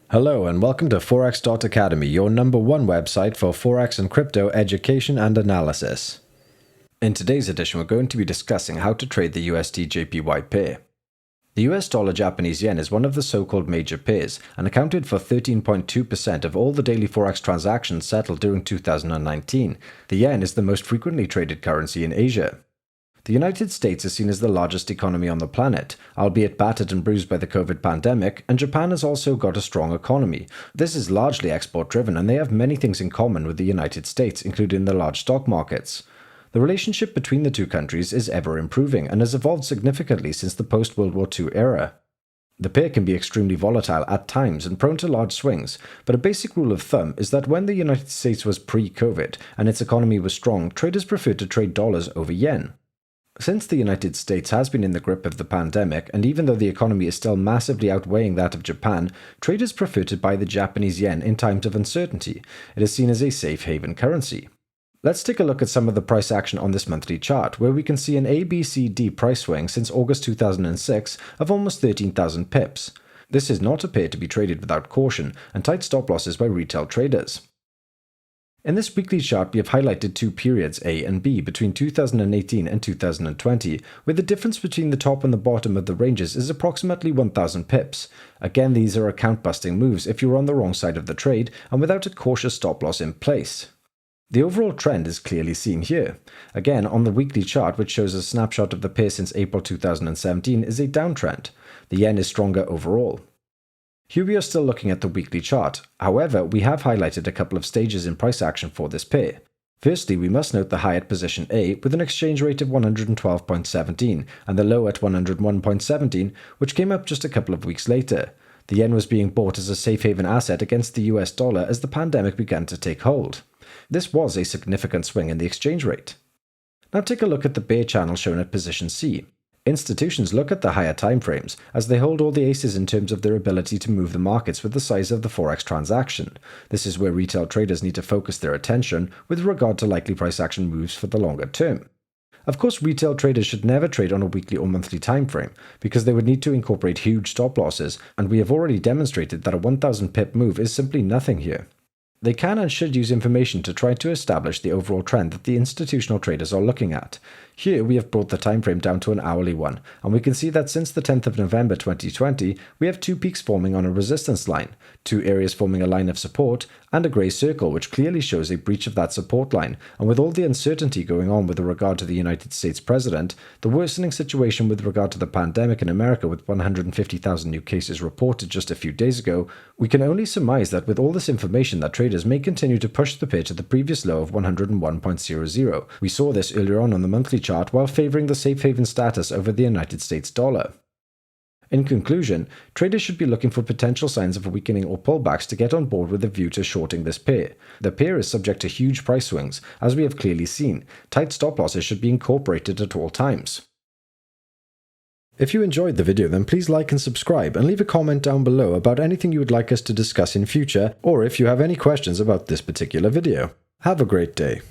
Hello and welcome to Forex Academy, your #1 website for Forex and crypto education and analysis. In today's edition, we're going to be discussing how to trade the USDJPY pair. The US dollar Japanese yen is one of the so-called major pairs and accounted for 13.2% of all the daily Forex transactions settled during 2019. The yen is the most frequently traded currency in Asia. The United States is seen as the largest economy on the planet, albeit battered and bruised by the COVID pandemic, and Japan has also got a strong economy. This is largely export-driven, and they have many things in common with the United States, including the large stock markets. The relationship between the two countries is ever improving and has evolved significantly since the post-World War II era. The pair can be extremely volatile at times and prone to large swings, but a basic rule of thumb is that when the United States was pre-COVID and its economy was strong, traders preferred to trade dollars over yen. Since the United States has been in the grip of the pandemic, and even though the economy is still massively outweighing that of Japan, traders prefer to buy the Japanese yen in times of uncertainty. It is seen as a safe haven currency. Let's take a look at some of the price action on this monthly chart, where we can see an ABCD price swing since August 2006 of almost 13,000 pips. This is not a pair to be traded without caution and tight stop losses by retail traders. In this weekly chart, we have highlighted two periods, A and B, between 2018 and 2020, where the difference between the top and the bottom of the ranges is approximately 1,000 pips. Again, these are account-busting moves if you're on the wrong side of the trade and without a cautious stop loss in place. The overall trend is clearly seen here. Again, on the weekly chart, which shows a snapshot of the pair since April 2017, is a downtrend. The yen is stronger overall. Here we are still looking at the weekly chart. However, we have highlighted a couple of stages in price action for this pair. Firstly, we must note the high at position A with an exchange rate of 112.17 and the low at 101.17, which came up just a couple of weeks later. The yen was being bought as a safe haven asset against the US dollar as the pandemic began to take hold. This was a significant swing in the exchange rate. Now take a look at the bear channel shown at position C. Institutions look at the higher timeframes, as they hold all the aces in terms of their ability to move the markets with the size of the Forex transaction. This is where retail traders need to focus their attention with regard to likely price action moves for the longer term. Of course, retail traders should never trade on a weekly or monthly timeframe, because they would need to incorporate huge stop losses, and we have already demonstrated that a 1,000 pip move is simply nothing here. They can and should use information to try to establish the overall trend that the institutional traders are looking at. Here we have brought the time frame down to an hourly one, and we can see that since the 10th of November 2020, we have two peaks forming on a resistance line, two areas forming a line of support, and a grey circle which clearly shows a breach of that support line. And with all the uncertainty going on with regard to the United States president, the worsening situation with regard to the pandemic in America with 150,000 new cases reported just a few days ago, we can only surmise that with all this information that traders may continue to push the pair to the previous low of 101.00. We saw this earlier on the monthly chart while favoring the safe haven status over the United States dollar. In conclusion, traders should be looking for potential signs of weakening or pullbacks to get on board with a view to shorting this pair. The pair is subject to huge price swings, as we have clearly seen. Tight stop losses should be incorporated at all times. If you enjoyed the video, then please like and subscribe and leave a comment down below about anything you would like us to discuss in future, or if you have any questions about this particular video. Have a great day.